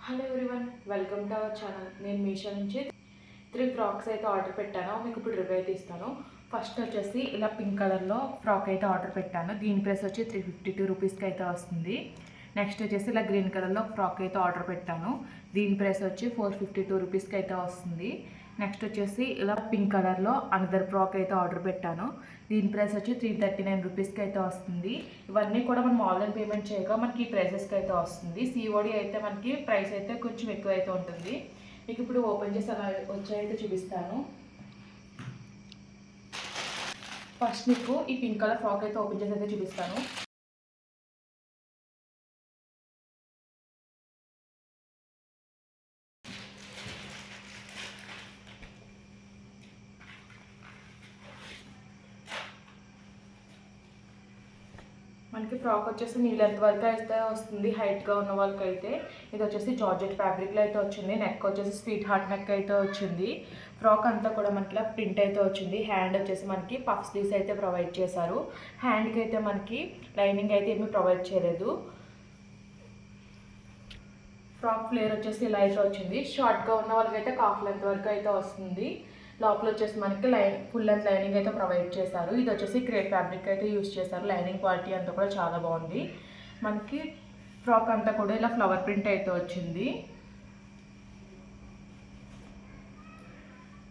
Hello everyone, welcome to our channel. నేను మీషో నుంచి 3 frocks అయితే ఆర్డర్ పెట్టాను. మీకు ఇప్పుడు రివ్యూ అయితే ఇస్తాను. ఫస్ట్ వచ్చేసి ఇలా పింక్ కలర్లో ఫ్రాక్ అయితే ఆర్డర్ పెట్టాను. దీని ప్రైస్ వచ్చి 352 రూపీస్కి అయితే వస్తుంది. నెక్స్ట్ వచ్చేసి ఇలా గ్రీన్ కలర్లో ఫ్రాక్ అయితే ఆర్డర్ పెట్టాను. దీని ప్రైస్ వచ్చి 452 రూపీస్కి అయితే వస్తుంది. నెక్స్ట్ వచ్చేసి ఇలా పింక్ కలర్లో అనదర్ ఫ్రాక్ అయితే ఆర్డర్ పెట్టాను. దీని ప్రైస్ వచ్చి 339 రూపీస్కి అయితే వస్తుంది. ఇవన్నీ కూడా మనం ఆన్లైన్ పేమెంట్ చేయగా మనకి ఈ ప్రైసెస్కి అయితే వస్తుంది. సిఓడి అయితే మనకి ప్రైస్ అయితే కొంచెం ఎక్కువ అయితే ఉంటుంది. మీకు ఇప్పుడు ఓపెన్ చేసి అలా వచ్చాయితే చూపిస్తాను. ఫస్ట్ మీకు ఈ పింక్ కలర్ ఫ్రాక్ అయితే ఓపెన్ చేసి అయితే చూపిస్తాను. మనకి ఫ్రాక్ వచ్చేసి నీ లెంత్ వరకు అయితే వస్తుంది. హైట్గా ఉన్న వాళ్ళకి అయితే ఇది వచ్చేసి జార్జెట్ ఫ్యాబ్రిక్లో అయితే వచ్చింది. నెక్ వచ్చేసి స్వీట్ హార్ట్ నెక్ అయితే వచ్చింది. ఫ్రాక్ అంతా కూడా మనకి ఇలా ప్రింట్ అయితే వచ్చింది. హ్యాండ్ వచ్చేసి మనకి పఫ్ స్లీవ్స్ అయితే ప్రొవైడ్ చేశారు. హ్యాండ్కి అయితే మనకి లైనింగ్ అయితే ఏమీ ప్రొవైడ్ చేయలేదు. ఫ్రాక్ ఫ్లేర్ వచ్చేసి ఇలా అయితే వచ్చింది. షార్ట్గా ఉన్న వాళ్ళకి అయితే కాఫ్ లెంత్ వరకు అయితే వస్తుంది. లోపల వచ్చేసి మనకి ఫుల్ లెంత్ లైనింగ్ అయితే ప్రొవైడ్ చేశారు. ఇది వచ్చేసి క్రేప్ ఫ్యాబ్రిక్ అయితే యూజ్ చేశారు. లైనింగ్ క్వాలిటీ అంతా కూడా చాలా బాగుంది. మనకి ఫ్రాక్ అంతా కూడా ఇలా ఫ్లవర్ ప్రింట్ అయితే వచ్చింది.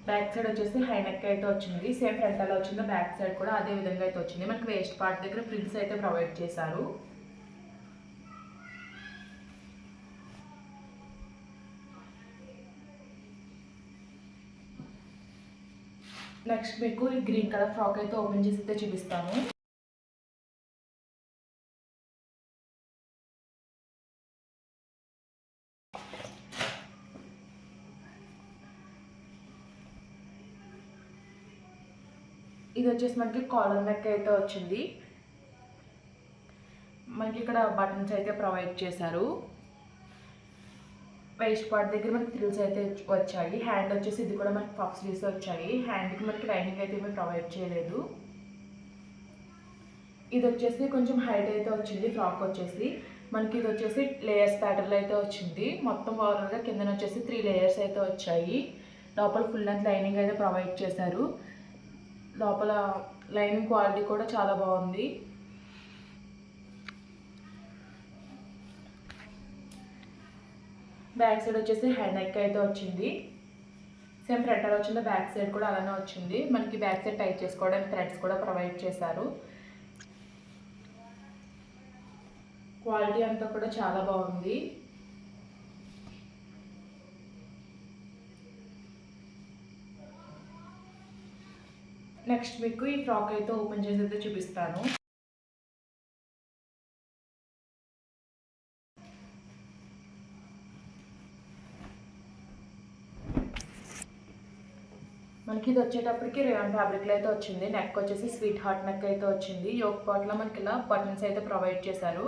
బ్యాక్ సైడ్ వచ్చేసి హై నెక్ అయితే వచ్చింది. సేమ్ ఫ్రంట్ అలా వచ్చిందో బ్యాక్ సైడ్ కూడా అదే విధంగా అయితే వచ్చింది. మనకి వేస్ట్ పార్ట్ దగ్గర ప్రింట్స్ అయితే ప్రొవైడ్ చేశారు. నెక్స్ట్ మీకు ఈ గ్రీన్ కలర్ ఫ్రాక్ అయితే ఓపెన్ చేసి అయితే చూపిస్తాను. ఇది వచ్చేసి మనకి కాలర్ నెక్ అయితే వచ్చింది. మనకి ఇక్కడ బటన్స్ అయితే ప్రొవైడ్ చేశారు. వేస్ట్ పార్ట్ దగ్గర మనకి థ్రిల్స్ అయితే వచ్చాయి. హ్యాండ్ వచ్చేసి ఇది కూడా మనకి పఫ్ స్లీవ్స్ వచ్చాయి. హ్యాండ్కి మనకి లైనింగ్ అయితే ఏమీ ప్రొవైడ్ చేయలేదు. ఇది వచ్చేసి కొంచెం హైట్ అయితే వచ్చింది. ఫ్రాక్ వచ్చేసి మనకి ఇది వచ్చేసి లేయర్స్ ప్యాటర్న్ అయితే వచ్చింది. మొత్తం ఓవరాల్గా కింద వచ్చేసి 3 లేయర్స్ అయితే వచ్చాయి. లోపల ఫుల్ లెంత్ లైనింగ్ అయితే ప్రొవైడ్ చేశారు. లోపల లైనింగ్ క్వాలిటీ కూడా చాలా బాగుంది. బ్యాక్ సైడ్ వచ్చేసి హ్యాండ్ నెక్ అయితే వచ్చింది. సేమ్ ఫ్రంట్ ఎలా వచ్చిందో బ్యాక్ సైడ్ కూడా అలానే వచ్చింది. మనకి బ్యాక్ సైడ్ టైట్ చేసుకోవడానికి థ్రెడ్స్ కూడా ప్రొవైడ్ చేశారు. క్వాలిటీ అంతా కూడా చాలా బాగుంది. నెక్స్ట్ మీకు ఈ ఫ్రాక్ అయితే ఓపెన్ చేసి అయితే చూపిస్తాను. మనకి ఇది వచ్చేటప్పటికి రేయాన్ ఫ్యాబ్రిక్లో అయితే వచ్చింది. నెక్ వచ్చేసి స్వీట్ హార్ట్ నెక్ అయితే వచ్చింది. యోక్ పార్ట్లో మనకి ఇలా బటన్స్ అయితే ప్రొవైడ్ చేశారు.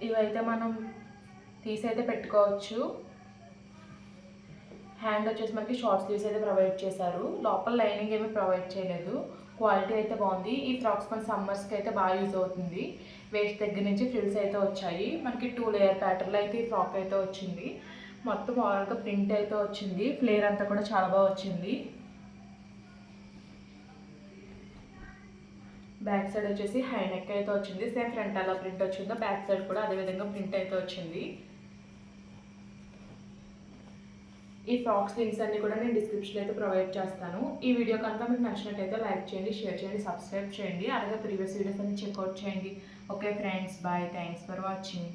ఇవైతే మనం తీసి అయితే పెట్టుకోవచ్చు. హ్యాండ్ వచ్చేసి మనకి షార్ట్ స్లీవ్స్ అయితే ప్రొవైడ్ చేశారు. లోపల లైనింగ్ ఏమీ ప్రొవైడ్ చేయలేదు. క్వాలిటీ అయితే బాగుంది. ఈ ఫ్రాక్స్ మన సమ్మర్స్కి అయితే బాగా యూజ్ అవుతుంది. వేస్ట్ దగ్గర నుంచి ఫ్రిల్స్ అయితే వచ్చాయి. మనకి 2 లేయర్ ప్యాటర్న్లో అయితే ఈ ఫ్రాక్ అయితే వచ్చింది. మొత్తం ఓవరాల్గా ప్రింట్ అయితే వచ్చింది. ఫ్లేర్ అంతా కూడా చాలా బాగా వచ్చింది. బ్యాక్ సైడ్ వచ్చేసి హై నెక్ అయితే వచ్చింది. సేమ్ ఫ్రంట్ అలా ప్రింట్ వచ్చిందో బ్యాక్ సైడ్ కూడా అదేవిధంగా ప్రింట్ అయితే వచ్చింది. ఈ ఫ్రాక్స్ లింక్స్ అన్ని కూడా నేను డిస్క్రిప్షన్లో అయితే ప్రొవైడ్ చేస్తాను. ఈ వీడియో కనుక మీకు నచ్చినట్టయితే లైక్ చేయండి, షేర్ చేయండి, సబ్స్క్రైబ్ చేయండి. అలాగే ప్రీవియస్ వీడియోస్ అన్ని చెక్అవుట్ చేయండి. Okay friends, bye. Thanks for watching.